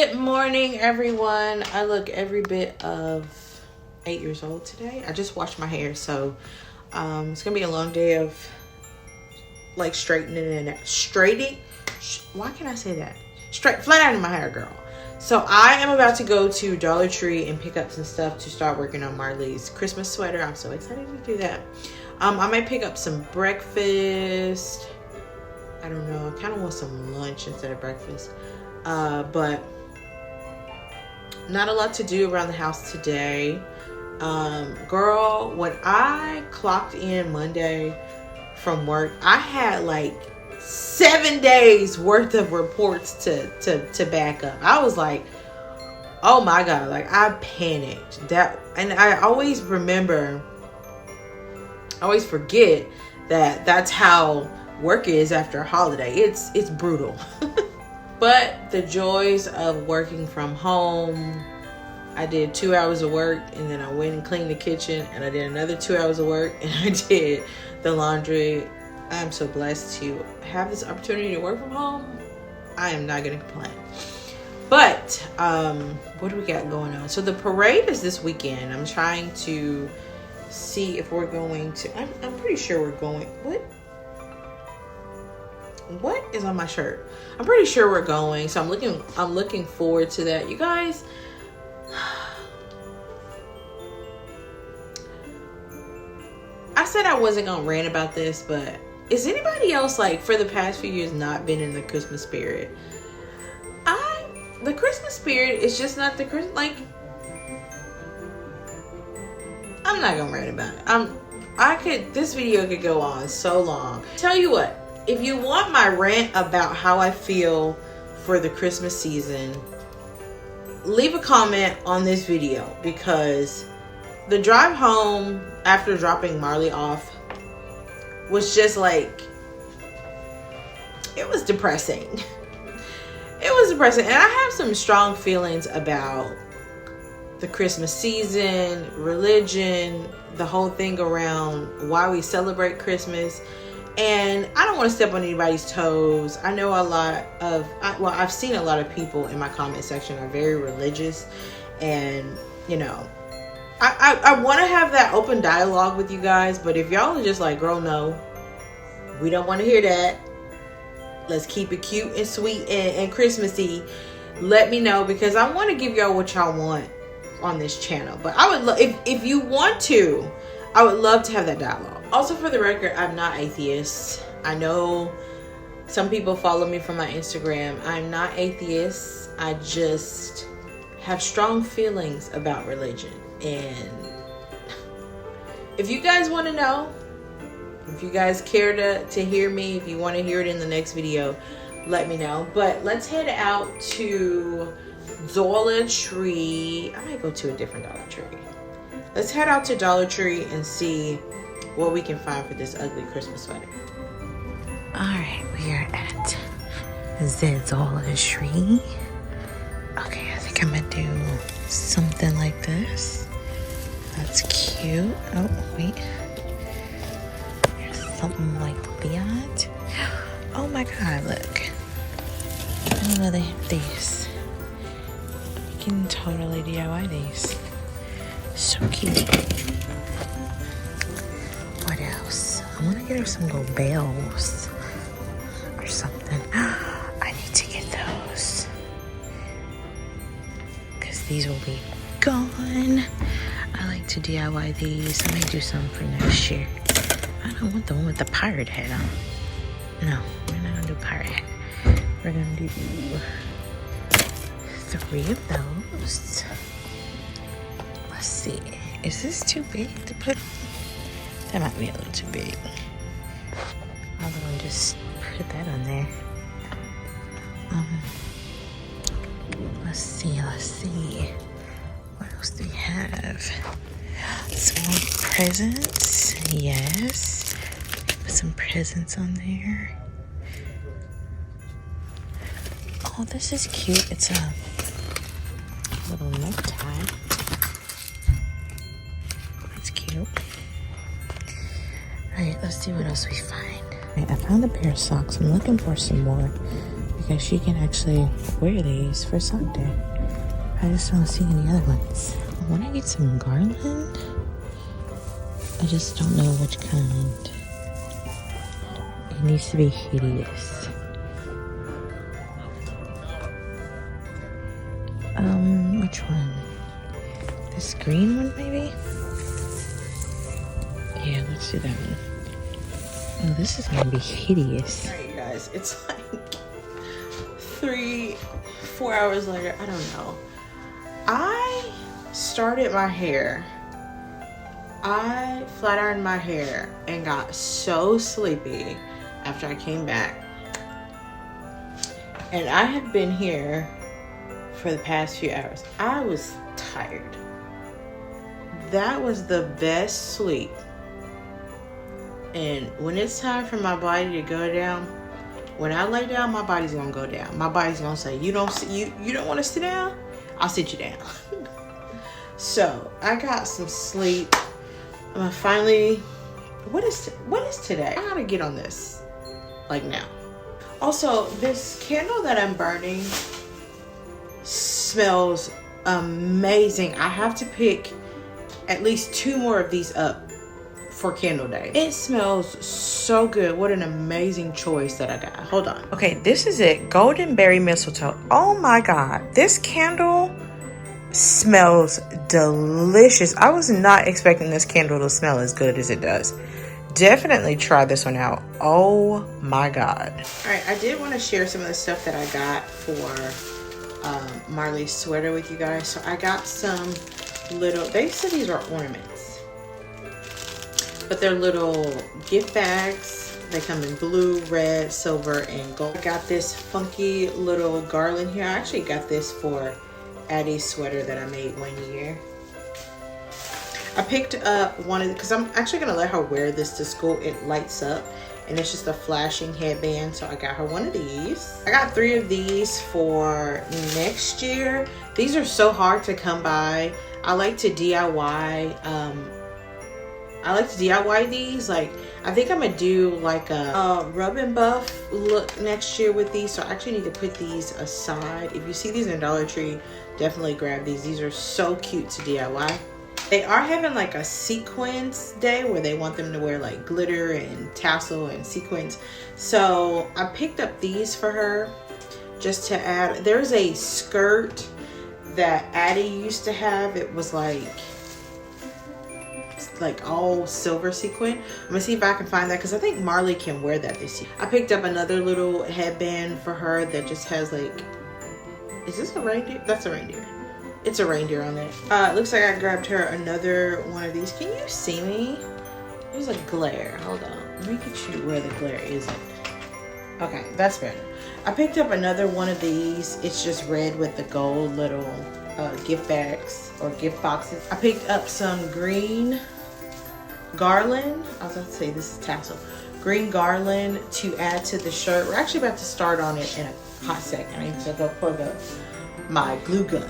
Good morning, everyone. I look every bit of 8 years old today. I just washed my hair, so it's gonna be a long day of like straightening and straightening. Why can't I say that? Straight, flat out in my hair, girl. So I am about to go to Dollar Tree and pick up some stuff to start working on Marley's Christmas sweater. I'm so excited to do that. I might pick up some breakfast. I don't know. I kind of want some lunch instead of breakfast. But not a lot to do around the house today. Girl, when I clocked in Monday from work, I had like 7 days worth of reports to back up. I was like, oh my God, like I panicked. And I always forget that that's how work is after a holiday. It's brutal. But the joys of working from home, I did 2 hours of work and then I went and cleaned the kitchen and I did another 2 hours of work and I did the laundry. I'm so blessed to have this opportunity to work from home. I am not going to complain. But what do we got going on? So the parade is this weekend. I'm trying to see if we're going to, I'm pretty sure we're going, what is on my shirt? I'm pretty sure we're going, so I'm looking forward to that. You guys, I said I wasn't gonna rant about this, but is anybody else like for the past few years not been in the Christmas spirit? The Christmas spirit is just not the Christmas, like, I'm not gonna rant about it. This video could go on so long. Tell you what, if you want my rant about how I feel for the Christmas season, leave a comment on this video, because the drive home after dropping Marley off was just like, it was depressing. It was depressing. And I have some strong feelings about the Christmas season, religion, the whole thing around why we celebrate Christmas. And I don't want to step on anybody's toes. I know I've seen a lot of people in my comment section are very religious. And, you know, I want to have that open dialogue with you guys. But if y'all are just like, girl, no, we don't want to hear that. Let's keep it cute and sweet and Christmassy. Let me know, because I want to give y'all what y'all want on this channel. But I would love, if you want to, I would love to have that dialogue. Also, for the record, I'm not atheist. I know some people follow me from my Instagram. I'm not atheist. I just have strong feelings about religion. And if you guys want to know, if you guys care to hear me, if you want to hear it in the next video, let me know. But let's head out to Dollar Tree. I might go to a different Dollar Tree. Let's head out to Dollar Tree and see what we can find for this ugly Christmas sweater. Alright, we are at the Dollar Tree. Okay, I think I'm gonna do something like this. That's cute. Oh, wait. There's something like that. Oh my God, look. I didn't know they have these. You can totally DIY these. So cute. What else? I want to get her some little bells or something. I need to get those, because these will be gone. I like to DIY these. I may do some for next year. I don't want the one with the pirate head on. No, we're not gonna do pirate head. We're gonna do 3 of those. Let's see. Is this too big to put? That might be a little too big. I'm gonna just put that on there. Let's see. What else do we have? Some more presents. Yes. Put some presents on there. Oh, this is cute. It's a little necktie. That's cute. Alright, let's see what else we find. Right, I found a pair of socks. I'm looking for some more, because she can actually wear these for sock day. I just don't see any other ones. I want to get some garland. I just don't know which kind. It needs to be hideous. Which one? This green one, maybe? Yeah, let's do that one. Oh, this is gonna be hideous. Alright, you guys, it's like 3-4 hours later. I don't know. I started my hair. I flat ironed my hair and got so sleepy after I came back. And I have been here for the past few hours. I was tired. That was the best sleep. And when it's time for my body to go down, when I lay down, my body's gonna go down. My body's gonna say, you don't want to sit down? I'll sit you down. So I got some sleep. I'm gonna finally, what is today? I gotta get on this like now. Also, this candle that I'm burning smells amazing. I have to pick at least 2 more of these up for candle day. It smells so good. What an amazing choice that I got. Hold on. Okay, this is it. Golden berry mistletoe. Oh my God. This candle smells delicious. I was not expecting this candle to smell as good as it does. Definitely try this one out. Oh my God. All right, I did want to share some of the stuff that I got for Marley's sweater with you guys. So I got some little, they said these are ornaments, but they're little gift bags. They come in blue, red, silver, and gold. I got this funky little garland here. I actually got this for Addie's sweater that I made one year. I picked up one of, because I'm actually going to let her wear this to school. It lights up and it's just a flashing headband. So I got her one of these. I got 3 of these for next year. These are so hard to come by. I like to DIY. I like to DIY these. Like, I think I'm gonna do like a rub and buff look next year with these. So I actually need to put these aside. If you see these in Dollar Tree, definitely grab these. These are so cute to DIY. They are having like a sequins day where they want them to wear like glitter and tassel and sequins. So I picked up these for her just to add. There's a skirt that Addie used to have. It was like all silver sequin. I'm gonna see if I can find that because I think Marley can wear that this year. I picked up another little headband for her that just has like, is this a reindeer? That's a reindeer. It's a reindeer on it. It looks like I grabbed her another one of these. Can you see me? There's a glare. Hold on. Let me get you where the glare isn't. Okay, that's better. I picked up another one of these. It's just red with the gold little gift bags or gift boxes. I picked up some green garland. I was about to say this is tassel. Green garland to add to the shirt. We're actually about to start on it in a hot second. I need to go plug up my glue gun.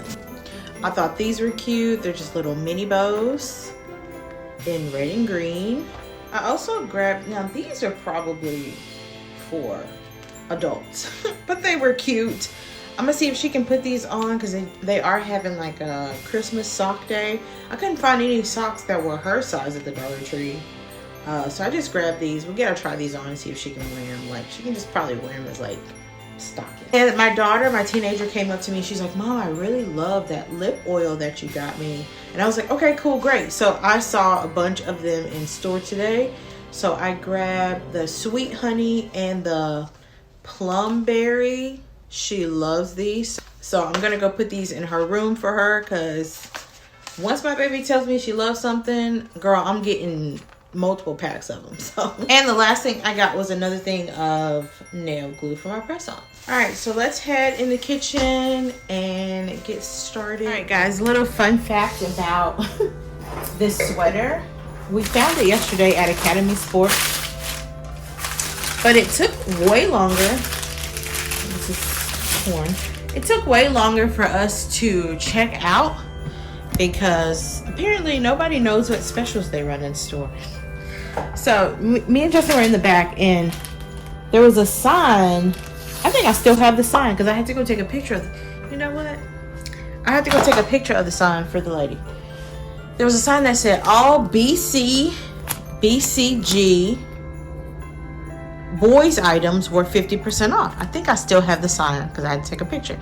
I thought these were cute. They're just little mini bows in red and green. I also grabbed, now these are probably for adults, but they were cute. I'm gonna see if she can put these on because they are having like a Christmas sock day. I couldn't find any socks that were her size at the Dollar Tree. So I just grabbed these. We'll get her try these on and see if she can wear them. Like, she can just probably wear them as like stockings. And my daughter, my teenager, came up to me. She's like, Mom, I really love that lip oil that you got me. And I was like, okay, cool, great. So I saw a bunch of them in store today. So I grabbed the Sweet Honey and the Plum Berry. She loves these. So I'm gonna go put these in her room for her because once my baby tells me she loves something, girl, I'm getting multiple packs of them. So, and the last thing I got was another thing of nail glue for my press on. All right, so let's head in the kitchen and get started. All right, guys, little fun fact about this sweater. We found it yesterday at Academy Sports, but it took way longer. This is torn. It took way longer for us to check out because apparently nobody knows what specials they run in store. So me and Justin were in the back and there was a sign I think I still have the sign because I had to go take a picture of it. You know what? I had to go take a picture of the sign for the lady. There was a sign that said all BCG boys items were 50% off. I think I still have the sign because I had to take a picture.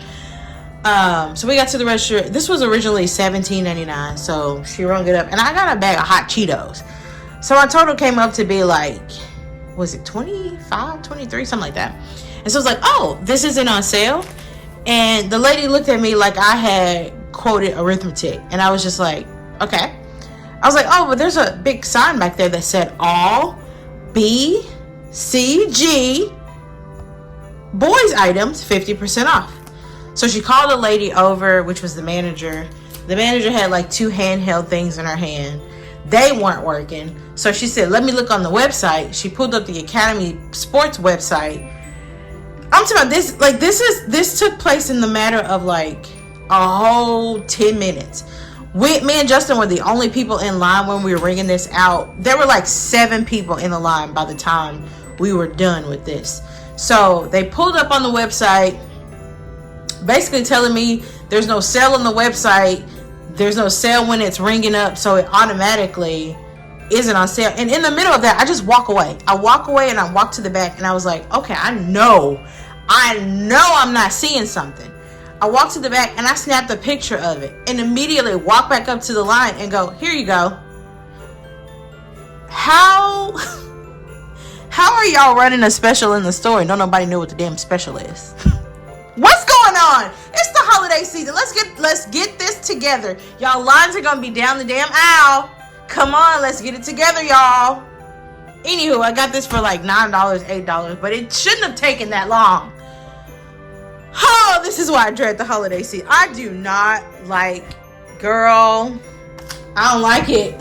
So we got to the register. This was originally $17.99, so she rung it up, and I got a bag of hot Cheetos. So my total came up to be like, was it 25, 23, something like that. And so I was like, oh, this isn't on sale. And the lady looked at me like I had quoted arithmetic, and I was just like, okay. I was like, oh, but there's a big sign back there that said all BCG boys items 50% off. So she called a lady over, which was the manager. The manager had like 2 handheld things in her hand. They weren't working. So she said, let me look on the website. She pulled up the Academy Sports website. I'm talking about this, like this took place in the matter of like a whole 10 minutes. Me and Justin were the only people in line when we were ringing this out. There were like 7 people in the line by the time we were done with this. So they pulled up on the website, basically telling me there's no sale on the website. There's no sale when it's ringing up, so it automatically isn't on sale. And in the middle of that, I just walk away. I walk away and I walk to the back, and I was like, okay, I know I'm not seeing something. I walked to the back and I snapped a picture of it and immediately walked back up to the line and go, here you go. How are y'all running a special in the store and don't nobody know what the damn special is? What's going on? It's the holiday season. Let's get this together. Y'all lines are gonna be down the damn aisle. Come on, let's get it together, y'all. Anywho, I got this for like $9, $8, but it shouldn't have taken that long. Oh, this is why I dread the holiday season. I do not like, girl, I don't like it.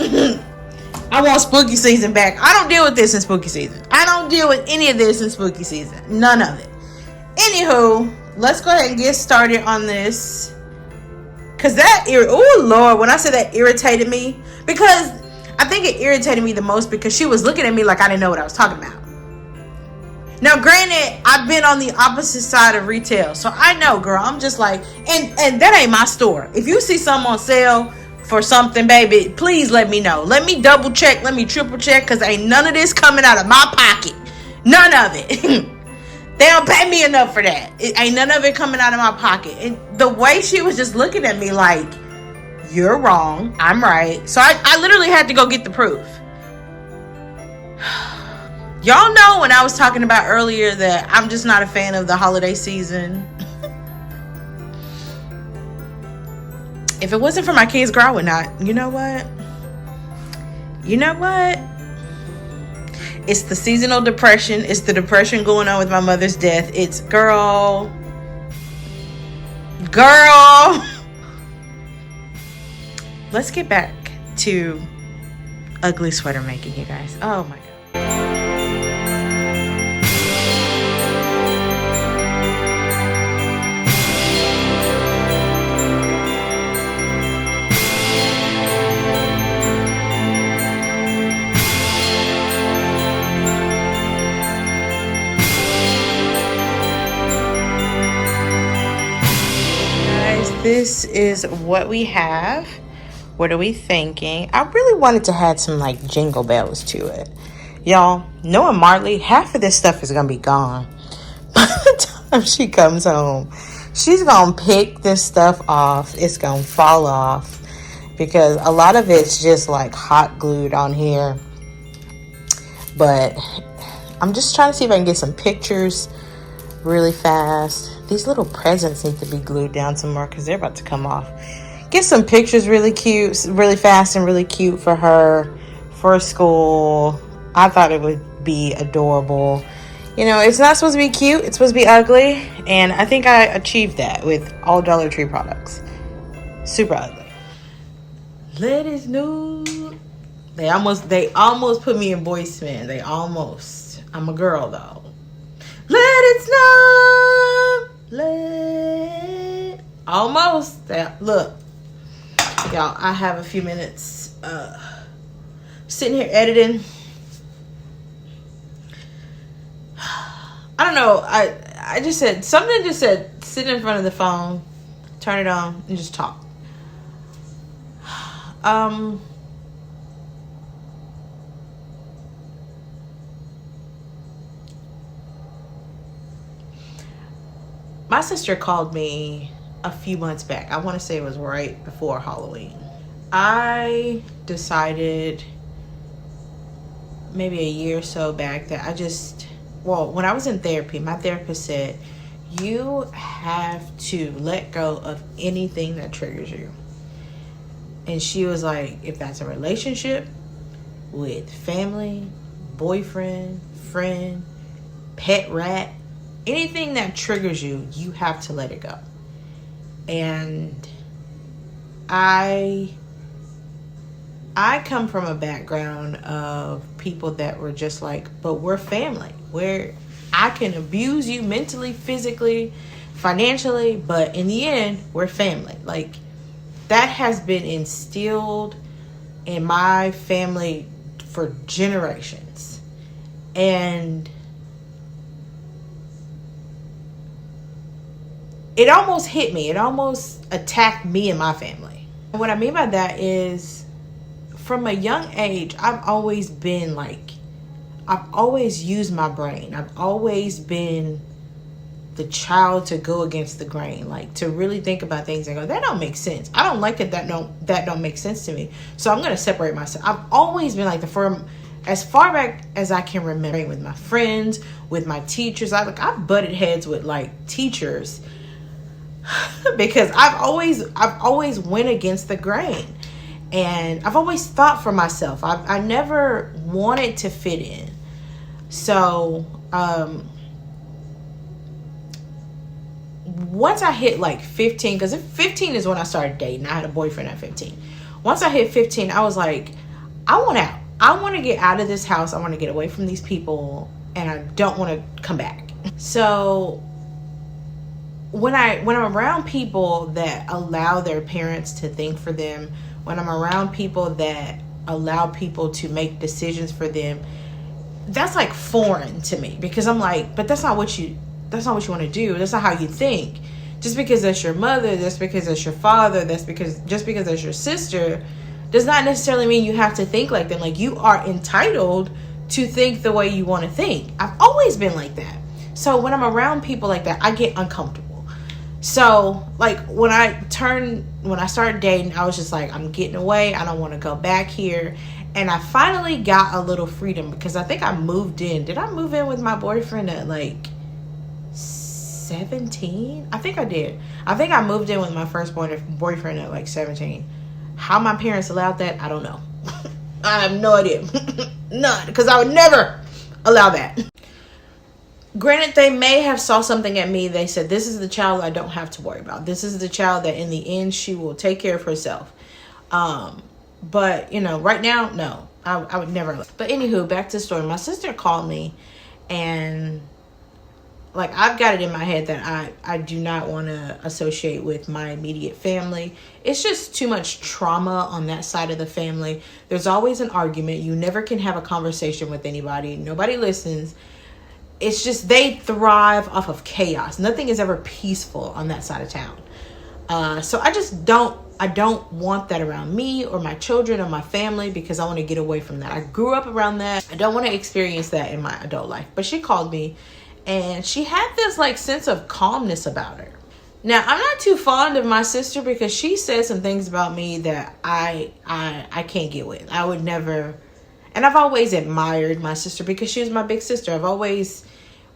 I want spooky season back. I don't deal with this in spooky season. I don't deal with any of this in spooky season. None of it. Anywho, let's go ahead and get started on this. Because oh Lord, when I said that irritated me, because I think it irritated me the most because she was looking at me like I didn't know what I was talking about. Now, granted, I've been on the opposite side of retail, so I know, girl. I'm just like, and that ain't my store. If you see something on sale for something, baby, please let me know. Let me double check. Let me triple check, because ain't none of this coming out of my pocket. None of it. They don't pay me enough for that. Ain't none of it coming out of my pocket. And the way she was just looking at me like, you're wrong, I'm right. So I literally had to go get the proof. Y'all know when I was talking about earlier that I'm just not a fan of the holiday season. If it wasn't for my kids, girl, I would not. You know what? It's the seasonal depression. It's the depression going on with my mother's death. It's girl. Let's get back to ugly sweater making, you guys. Oh my God. This is what we have. What are we thinking? I really wanted to add some like jingle bells to it. Y'all, knowing Marley, half of this stuff is going to be gone. By the time she comes home, she's going to pick this stuff off. It's going to fall off because a lot of it's just like hot glued on here. But I'm just trying to see if I can get some pictures really fast. These little presents need to be glued down some more because they're about to come off. Get some pictures really cute, really fast and really cute for her for school. I thought it would be adorable. You know, it's not supposed to be cute. It's supposed to be ugly. And I think I achieved that with all Dollar Tree products. Super ugly. Let it snow. They almost put me in voicemail. They almost. I'm a girl though. Let it snow. Almost. Look, y'all, I have a few minutes sitting here editing. I don't know, I just said, something just said, sit in front of the phone, turn it on, and just talk. My sister called me a few months back. I want to say it was right before Halloween. I decided maybe a year or so back that when I was in therapy, my therapist said, you have to let go of anything that triggers you. And she was like, if that's a relationship with family, boyfriend, friend, pet rat, anything that triggers you, you have to let it go. And I come from a background of people that were just like, but we're family. I can abuse you mentally, physically, financially, but in the end, we're family. Like, that has been instilled in my family for generations. And it almost hit me. It almost attacked me and my family. And what I mean by that is, from a young age, I've always used my brain. I've always been the child to go against the grain, like to really think about things and go, that don't make sense. I don't like it. That don't make sense to me. So I'm going to separate myself. I've always been like the firm, as far back as I can remember, with my friends, with my teachers. I butted heads with like teachers because I've always went against the grain. And I've always thought for myself. I never wanted to fit in. So, once I hit like 15, because 15 is when I started dating. I had a boyfriend at 15. Once I hit 15, I was like, I want out. I want to get out of this house. I want to get away from these people. And I don't want to come back. So, when I'm around people that allow their parents to think for them, when I'm around people that allow people to make decisions for them, that's like foreign to me, because I'm like, but that's not what you want to do. That's not how you think. Just because that's your mother, just because that's your father, just because that's your sister, does not necessarily mean you have to think like them. Like, you are entitled to think the way you want to think. I've always been like that. So when I'm around people like that, I get uncomfortable. So, like, when I started dating, I was just like, I'm getting away. I don't want to go back here. And I finally got a little freedom, because I think I moved in. Did I move in with my boyfriend at like 17? I think I did. I think I moved in with my first boyfriend at like 17. How my parents allowed that, I don't know. I have no idea. None, because I would never allow that. Granted, they may have saw something at me. They said, this is the child I don't have to worry about. This is the child that in the end, she will take care of herself. But, right now, no. I would never. But anywho, back to the story. My sister called me, and like, I've got it in my head that I do not want to associate with my immediate family. It's just too much trauma on that side of the family. There's always an argument. You never can have a conversation with anybody. Nobody listens. It's just, they thrive off of chaos. Nothing is ever peaceful on that side of town. So I just don't want that around me or my children or my family, because I want to get away from that. I grew up around that. I don't want to experience that in my adult life. But she called me, and she had this like sense of calmness about her. Now, I'm not too fond of my sister, because she said some things about me that I can't get with. I would never. And I've always admired my sister, because she was my big sister.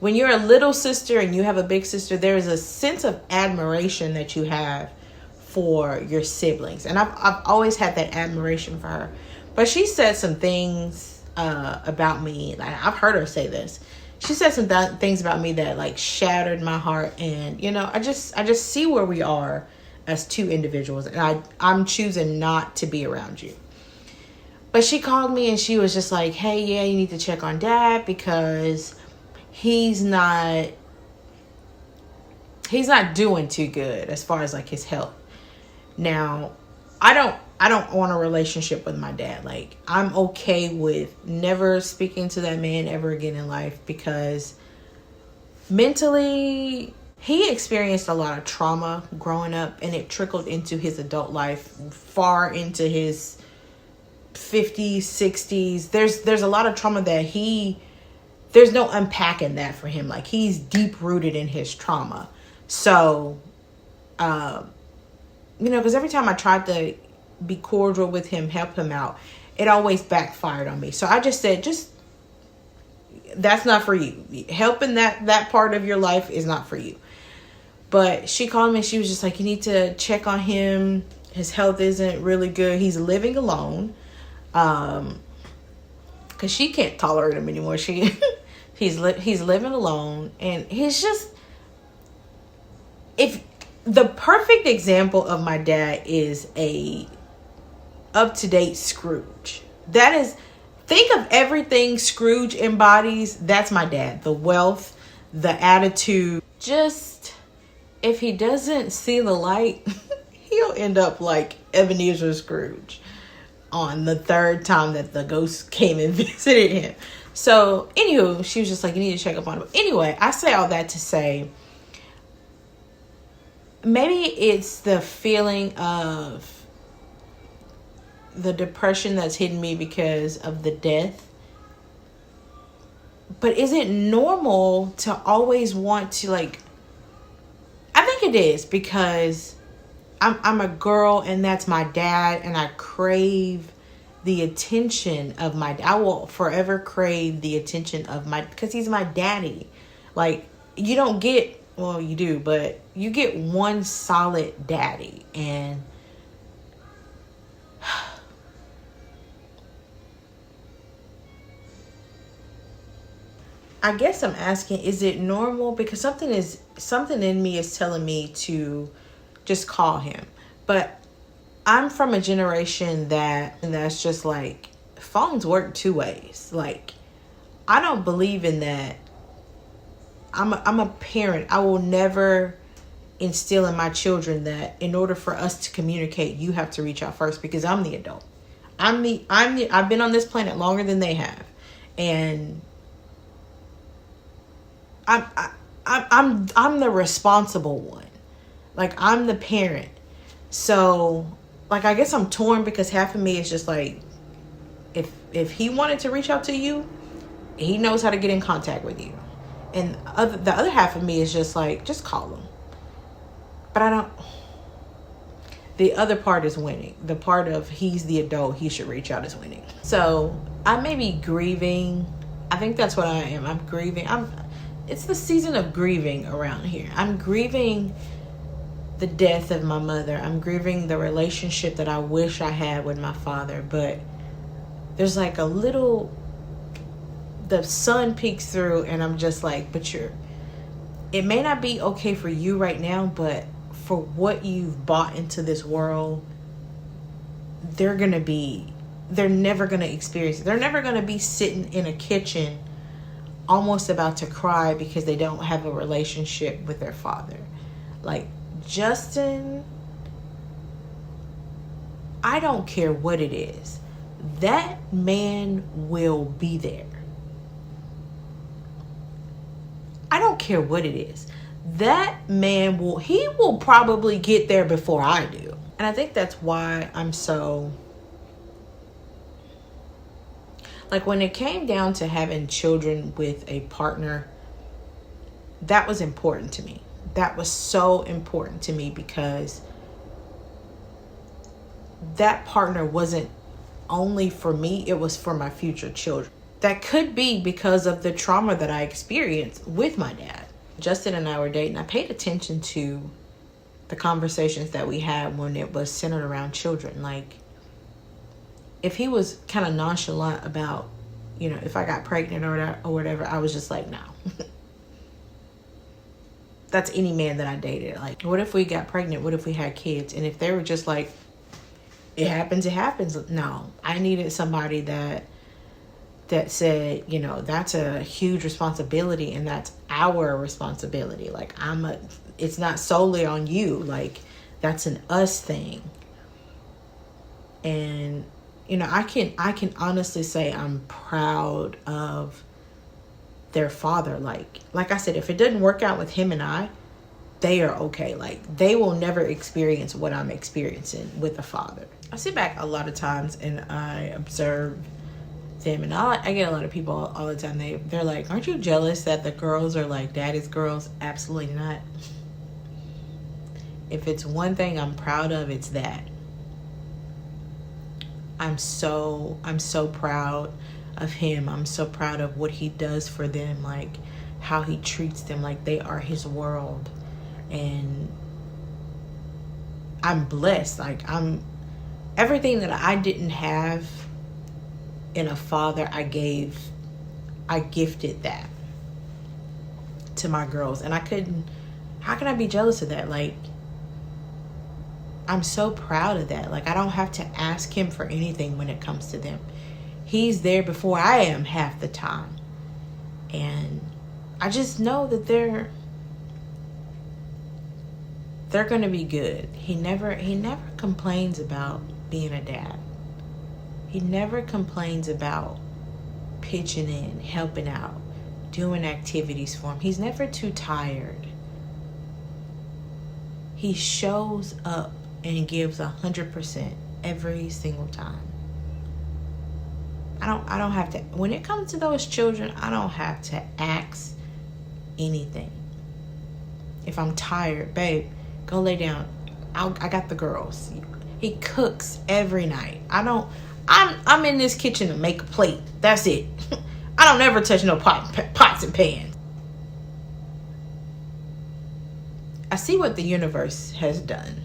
When you're a little sister and you have a big sister, there's a sense of admiration that you have for your siblings. And I've always had that admiration for her. But she said some things about me. Like, I've heard her say this. She said some things about me that like shattered my heart. And, I just see where we are as two individuals. And I'm choosing not to be around you. But she called me, and she was just like, hey, yeah, you need to check on Dad, because he's not doing too good as far as like his health. Now, I don't want a relationship with my dad. Like, I'm okay with never speaking to that man ever again in life, because Mentally, he experienced a lot of trauma growing up, and it trickled into his adult life, far into his 50s, 60s. There's a lot of trauma that there's no unpacking that for him. Like, he's deep rooted in his trauma. So, because every time I tried to be cordial with him, help him out, it always backfired on me. So I just said, that's not for you. Helping that part of your life is not for you. But she called me. She was just like, you need to check on him. His health isn't really good. He's living alone. Because she can't tolerate him anymore. He's living alone. And he's just, if the perfect example of my dad is a up-to-date Scrooge. That is, think of everything Scrooge embodies. That's my dad. The wealth, the attitude. Just, if he doesn't see the light, he'll end up like Ebenezer Scrooge on the third time that the ghost came and visited him. So, anywho, she was just like, you need to check up on him. Anyway, I say all that to say, maybe it's the feeling of the depression that's hidden me because of the death. But is it normal to always want to, like, I think it is, because I'm a girl and that's my dad, and I crave the attention of my dad. I will forever crave the attention of because he's my daddy. Like, you don't get, well, you do, but you get one solid daddy. And I guess I'm asking, is it normal? Because something in me is telling me to just call him. But I'm from a generation that's just like, phones work two ways. Like, I don't believe in that. I'm a parent. I will never instill in my children that in order for us to communicate, you have to reach out first, because I'm the adult. I've been on this planet longer than they have. And I'm the responsible one. Like, I'm the parent. So, like, I guess I'm torn, because half of me is just like, if he wanted to reach out to you, he knows how to get in contact with you. And the other half of me is just like, just call him. But I don't. The other part is winning. The part of he's the adult, he should reach out, is winning. So I may be grieving. I think that's what I am. I'm grieving. It's the season of grieving around here. I'm grieving the death of my mother. I'm grieving the relationship that I wish I had with my father. But there's like a little, the sun peeks through, and I'm just like, but it may not be okay for you right now, but for what you've bought into this world, they're never going to experience it. They're never going to be sitting in a kitchen almost about to cry because they don't have a relationship with their father. Like, Justin, I don't care what it is. That man will be there. I don't care what it is. That man will probably get there before I do. And I think that's why I'm so, like, when it came down to having children with a partner, that was important to me. That was so important to me, because that partner wasn't only for me, it was for my future children. That could be because of the trauma that I experienced with my dad. Justin and I were dating. I paid attention to the conversations that we had when it was centered around children. Like, if he was kind of nonchalant about, if I got pregnant or whatever, I was just like, no. That's any man that I dated. Like, what if we got pregnant? What if we had kids? And if they were just like, it happens, it happens. No, I needed somebody that said, that's a huge responsibility, and that's our responsibility. Like, it's not solely on you. Like, that's an us thing. And, I can honestly say I'm proud of the their father. Like I said, if it doesn't work out with him and I, they are okay. Like, they will never experience what I'm experiencing with a father. I sit back a lot of times and I observe them, and I get a lot of people all the time. They're like, aren't you jealous that the girls are like daddy's girls? Absolutely not. If it's one thing I'm proud of, it's that. I'm so proud of him. I'm so proud of what he does for them, like how he treats them like they are his world. And I'm blessed. Like, everything that I didn't have in a father, I gifted that to my girls. And how can I be jealous of that? Like, I'm so proud of that. Like, I don't have to ask him for anything when it comes to them. He's there before I am half the time. And I just know that they're going to be good. He never complains about being a dad. He never complains about pitching in, helping out, doing activities for him. He's never too tired. He shows up and gives 100% every single time. I don't have to, when it comes to those children, I don't have to ask anything. If I'm tired, babe, go lay down. I got the girls. He cooks every night. I'm in this kitchen to make a plate. That's it. I don't ever touch no pots and pans. I see what the universe has done,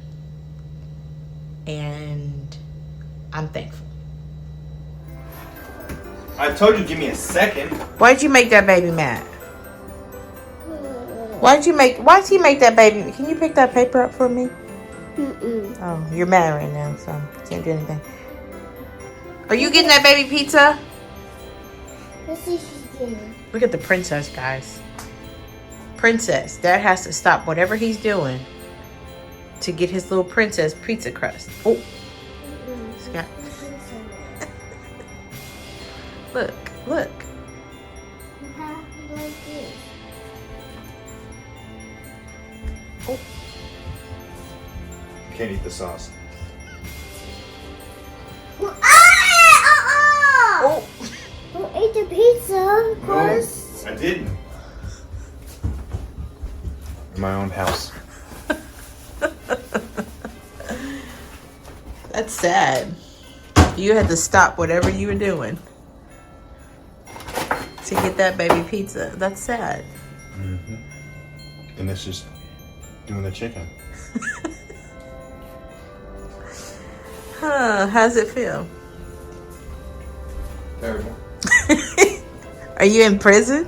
and I'm thankful. I told you, give me a second. Why'd you make that baby mad? Why'd he make that baby? Can you pick that paper up for me? Oh, you're mad right now, so can't do anything. Are you getting that baby pizza? Let's see if she's getting. Look at the princess, guys. Princess. Dad has to stop whatever he's doing to get his little princess pizza crust. Oh. Scott. Look. Like this. Oh. Can't eat the sauce. Oh. Don't eat the pizza, of course. No, I didn't. In my own house. That's sad. You had to stop whatever you were doing to get that baby pizza. That's sad. Mm-hmm. And it's just doing the chicken. How's it feel? Terrible. Are you in prison?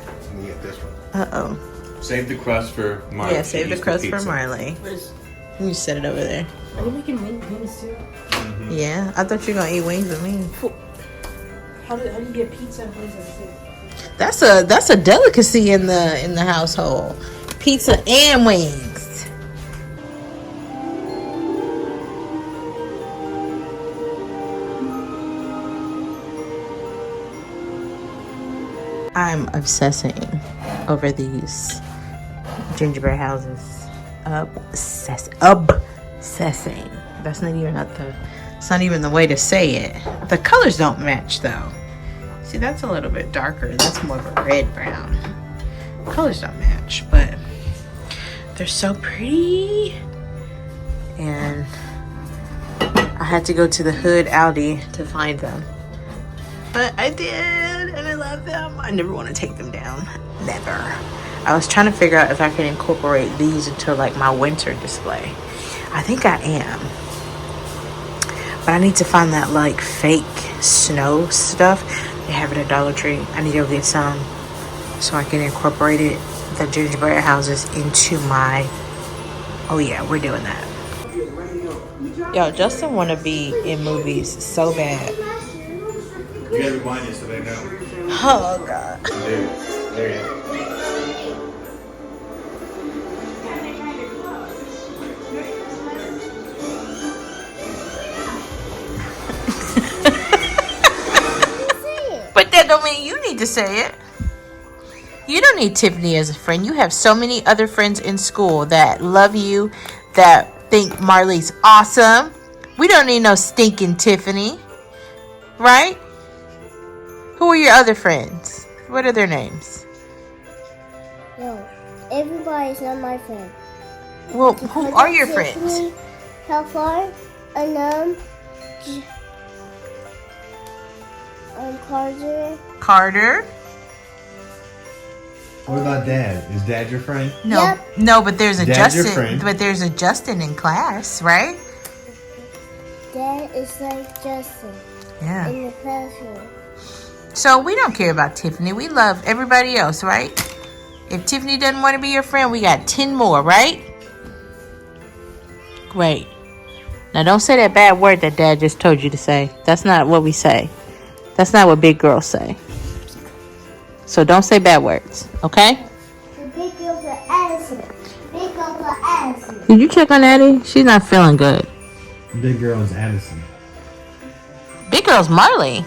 Let me get this one. Uh-oh. Save the crust for Marley. Yeah, save the crust for Marley. You set it over there. Are you making wings too? Mm-hmm. Yeah, I thought you were gonna eat wings with me. How do you get pizza and wings at the same? That's a delicacy in the household. Pizza and wings. I'm obsessing over these gingerbread houses. Obsessing. That's not even the way to say it. The colors don't match though. See, that's a little bit darker. That's more of a red brown. Colors don't match, but they're so pretty. And I had to go to the Hood Aldi to find them. But I did, and I love them. I never want to take them down. Never. I was trying to figure out if I can incorporate these into like my winter display. I think I am. But I need to find that like fake snow stuff. They have it at Dollar Tree. I need to go get some so I can incorporate it, the gingerbread houses, into my... Oh yeah, we're doing that. Yo, Justin want to be in movies so bad. You gotta rewind it so they know. Oh God. There you go. But that don't mean you need to say it. You don't need Tiffany as a friend. You have so many other friends in school that love you, that think Marley's awesome. We don't need no stinking Tiffany. Right? Who are your other friends? What are their names? No, everybody's not my friend. Well, who are your friends? Hellfire and Carter. What about Dad? Is Dad your friend? No, Yep. no, but there's a Dad's your Justin. friend. But there's a Justin in class, right? Dad is like Justin Yeah. in the classroom. So we don't care about Tiffany. We love everybody else, right? If Tiffany doesn't want to be your friend, we got 10 more, right? Great. Now don't say that bad word that Dad just told you to say. That's not what we say. That's not what big girls say. So don't say bad words, okay? The big girls are Addison. Big girls are Addison. Did you check on Addie? She's not feeling good. Big girl is Addison. Big girl's Marley.